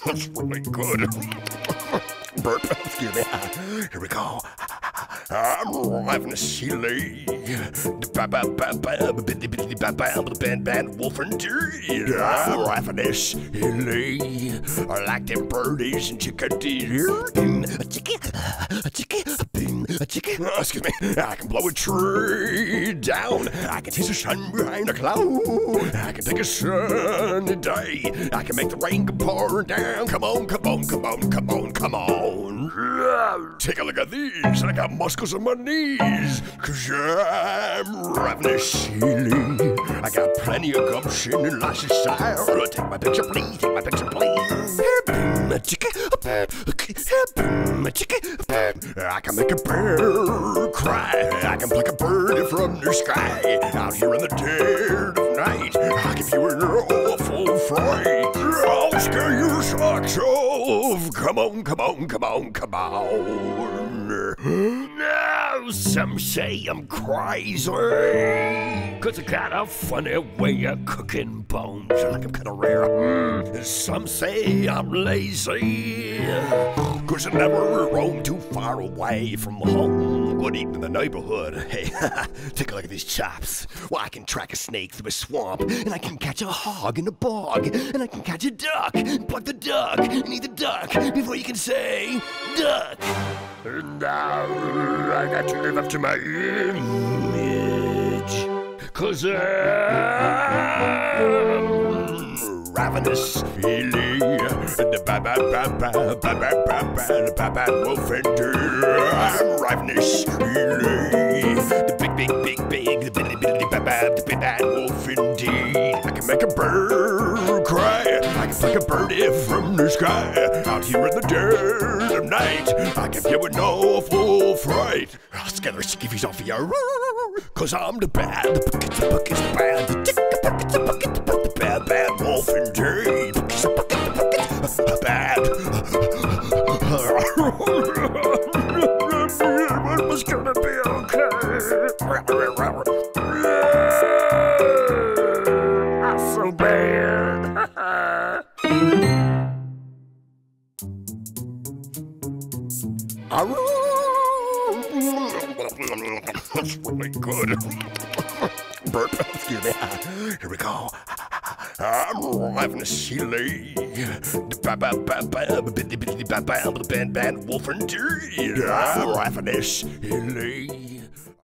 That's really good. Burp, excuse me. Here we go. I'm Ravenous E. Band wolf and deer. I'm Ravenous E. I like them birdies and chickadees. Excuse me. I can blow a tree down. I can taste the sun behind a cloud. I can take a sunny day. I can make the rain come pouring down. Come on, come on, come on, come on, come on. Take a look at these. I got muscles in my knees. 'Cause I'm Ravenous E. I got plenty of gumption and lots of style. Take my picture, please. Take my picture, please. I can make a bear cry. I can pluck a bird from the sky. Out here in the dead of night, I'll give you an awful fright. I'll scare your socks off. Come on, come on, come on, come on. Now some say I'm crazy, 'cause I got a funny way of cooking bones, like I'm kinda rare. Some say I'm lazy, 'cause I never roam too far away from home. Good eating in the neighborhood. Hey, take a look at these chops. Well, I can track a snake through a swamp, and I can catch a hog in a bog, and I can catch a duck, pluck the duck, and eat the duck before you can say duck. And now I got to live up to my image, 'cause I'm Ravenous E. The bad wolf and deer. I'm Ravenous E. The big, the billy bad wolf indeed. I can make a bird cry. I can pluck a birdie from the sky. Out here in the dead of night, I give you an awful fright. I'll scare the skivvies off of you, 'cause I'm the bad, the bucket's bad, the bad wolf indeed. Bad. It was gonna be okay. Not so bad. That's really good. Burp, excuse me. Here we go. I'm Ravenous E. Band wolf and deer. I'm Ravenous E.